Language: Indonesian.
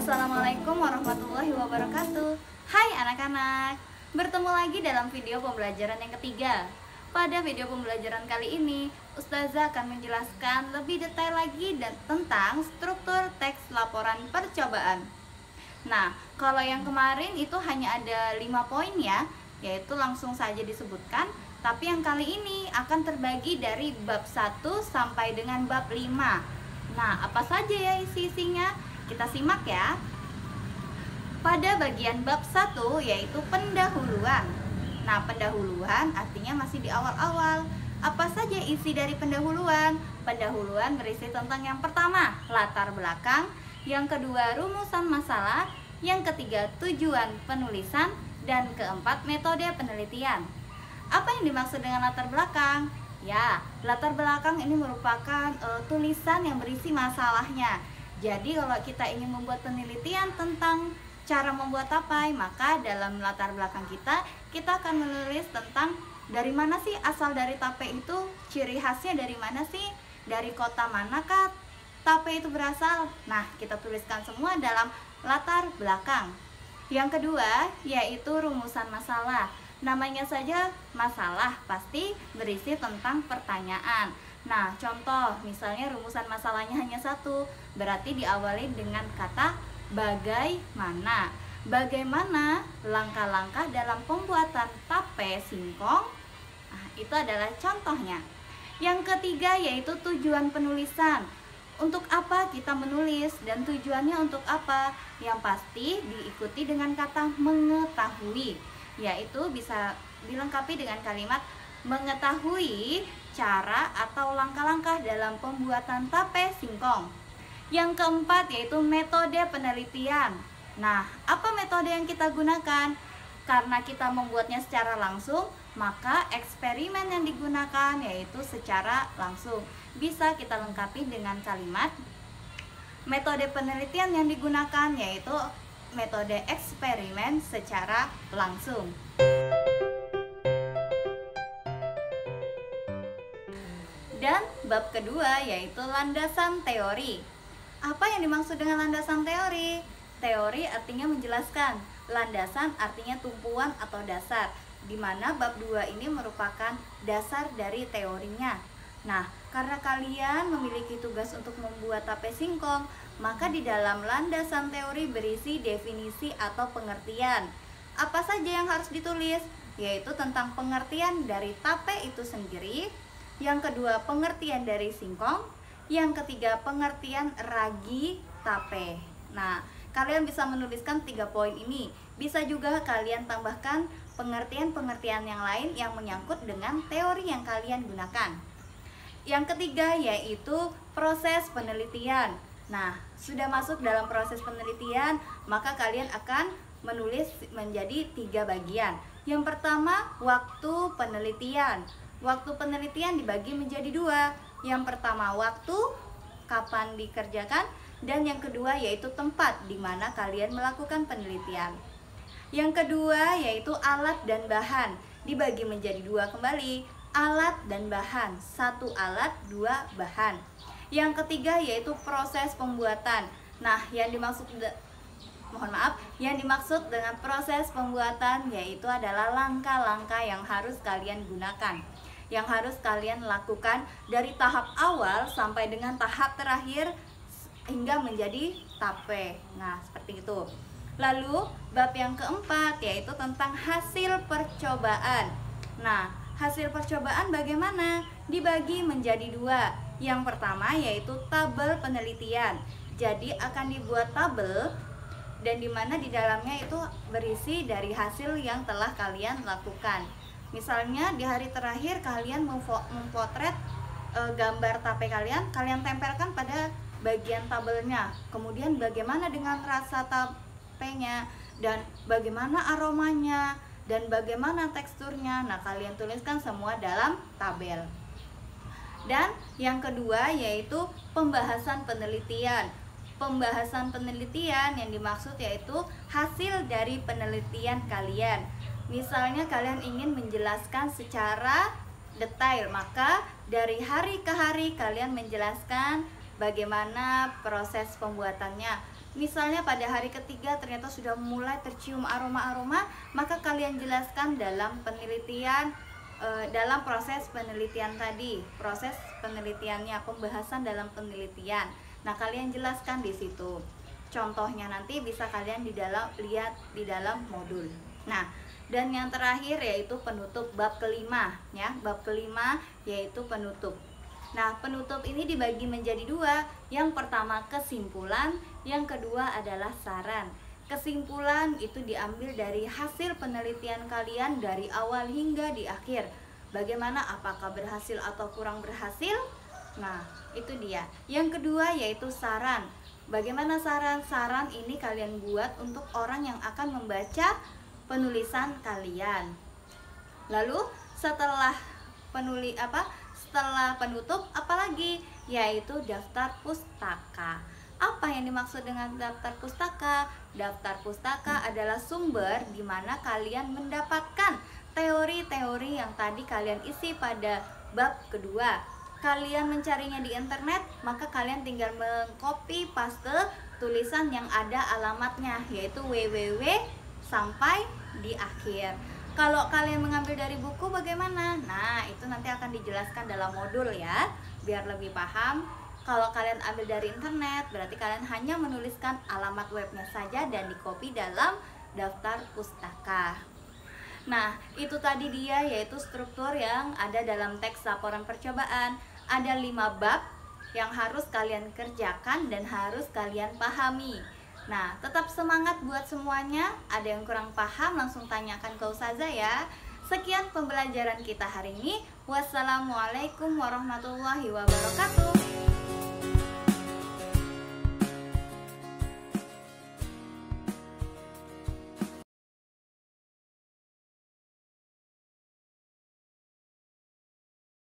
Assalamualaikum warahmatullahi wabarakatuh. Hai anak-anak, bertemu lagi dalam video pembelajaran yang ketiga. Pada video pembelajaran kali ini, Ustazah akan menjelaskan lebih detail lagi tentang struktur teks laporan percobaan. Nah, kalau yang kemarin itu hanya ada 5 poin ya, yaitu langsung saja disebutkan. Tapi yang kali ini akan terbagi dari bab 1 sampai dengan bab 5. Nah, apa saja ya isi-isinya? Kita simak ya. Pada bagian bab 1 yaitu pendahuluan. Nah, pendahuluan artinya masih di awal-awal. Apa saja isi dari pendahuluan? Pendahuluan berisi tentang yang pertama, latar belakang, yang kedua, rumusan masalah, yang ketiga, tujuan penulisan, dan keempat, metode penelitian. Apa yang dimaksud dengan latar belakang? Ya, latar belakang ini merupakan tulisan yang berisi masalahnya. Jadi kalau kita ingin membuat penelitian tentang cara membuat tapai, maka dalam latar belakang kita akan menulis tentang dari mana sih asal dari tapai itu, ciri khasnya dari mana sih, dari kota manakah tapai itu berasal. Nah, kita tuliskan semua dalam latar belakang. Yang kedua yaitu rumusan masalah. Namanya saja masalah, pasti berisi tentang pertanyaan. Nah, contoh misalnya rumusan masalahnya hanya satu, berarti diawali dengan kata bagaimana. Bagaimana langkah-langkah dalam pembuatan tape singkong? Nah, itu adalah contohnya. Yang ketiga yaitu tujuan penulisan. Untuk apa kita menulis dan tujuannya untuk apa? Yang pasti diikuti dengan kata mengetahui, yaitu bisa dilengkapi dengan kalimat mengetahui cara atau langkah-langkah dalam pembuatan tape singkong. Yang keempat yaitu metode penelitian. Nah, apa metode yang kita gunakan? Karena kita membuatnya secara langsung, maka eksperimen yang digunakan yaitu secara langsung. Bisa kita lengkapi dengan kalimat metode penelitian yang digunakan yaitu metode eksperimen secara langsung. Dan bab kedua yaitu landasan teori. Apa yang dimaksud dengan landasan teori? Teori artinya menjelaskan, landasan artinya tumpuan atau dasar, di mana bab 2 ini merupakan dasar dari teorinya. Nah, karena kalian memiliki tugas untuk membuat tape singkong, maka di dalam landasan teori berisi definisi atau pengertian. Apa saja yang harus ditulis? Yaitu tentang pengertian dari tape itu sendiri. Yang kedua, pengertian dari singkong. Yang ketiga, pengertian ragi tape. Nah, kalian bisa menuliskan 3 poin ini. Bisa juga kalian tambahkan pengertian-pengertian yang lain yang menyangkut dengan teori yang kalian gunakan. Yang ketiga yaitu proses penelitian. Nah, sudah masuk dalam proses penelitian, maka kalian akan menulis menjadi 3 bagian. Yang pertama, waktu penelitian. Waktu penelitian dibagi menjadi 2. Yang pertama waktu, kapan dikerjakan, dan yang kedua yaitu tempat di mana kalian melakukan penelitian. Yang kedua yaitu alat dan bahan, dibagi menjadi 2 kembali, alat dan bahan, 1 alat, 2 bahan. Yang ketiga yaitu proses pembuatan. Nah, yang dimaksud dengan proses pembuatan yaitu adalah langkah-langkah yang harus kalian gunakan, yang harus kalian lakukan dari tahap awal sampai dengan tahap terakhir hingga menjadi tape. Nah, seperti itu. Lalu bab yang keempat yaitu tentang hasil percobaan. Nah, hasil percobaan bagaimana? Dibagi menjadi 2. Yang pertama yaitu tabel penelitian. Jadi akan dibuat tabel dan dimana di dalamnya itu berisi dari hasil yang telah kalian lakukan. Misalnya di hari terakhir kalian memotret gambar tape kalian tempelkan pada bagian tabelnya. Kemudian bagaimana dengan rasa tapenya dan bagaimana aromanya dan bagaimana teksturnya. Nah, kalian tuliskan semua dalam tabel. Dan yang kedua yaitu pembahasan penelitian. Pembahasan penelitian yang dimaksud yaitu hasil dari penelitian kalian. Misalnya kalian ingin menjelaskan secara detail, maka dari hari ke hari kalian menjelaskan bagaimana proses pembuatannya. Misalnya pada hari ketiga ternyata sudah mulai tercium aroma-aroma, maka kalian jelaskan dalam penelitian, dalam proses penelitian tadi, proses penelitiannya, pembahasan dalam penelitian. Nah, kalian jelaskan di situ. Contohnya nanti bisa kalian lihat di dalam modul. Nah, dan yang terakhir yaitu penutup bab kelima, ya. Bab kelima yaitu penutup. Nah, penutup ini dibagi menjadi dua. Yang pertama kesimpulan, yang kedua adalah saran. Kesimpulan itu diambil dari hasil penelitian kalian dari awal hingga di akhir. Bagaimana, apakah berhasil atau kurang berhasil? Nah, itu dia. Yang kedua yaitu saran. Bagaimana saran? Saran ini kalian buat untuk orang yang akan membaca penulisan kalian. Lalu setelah setelah penutup apalagi? Yaitu daftar pustaka. Apa yang dimaksud dengan daftar pustaka? Daftar pustaka adalah sumber di mana kalian mendapatkan teori-teori yang tadi kalian isi pada bab kedua. Kalian mencarinya di internet, maka kalian tinggal mengcopy paste tulisan yang ada alamatnya, yaitu www sampai di akhir. Kalau kalian mengambil dari buku bagaimana? Nah, itu nanti akan dijelaskan dalam modul ya, biar lebih paham. Kalau kalian ambil dari internet, berarti kalian hanya menuliskan alamat webnya saja dan di-copy dalam daftar pustaka. Nah, itu tadi dia, yaitu struktur yang ada dalam teks laporan percobaan. Ada 5 bab yang harus kalian kerjakan dan harus kalian pahami. Nah, tetap semangat buat semuanya. Ada yang kurang paham langsung tanyakan ke Ustazah ya. Sekian pembelajaran kita hari ini. Wassalamualaikum warahmatullahi wabarakatuh.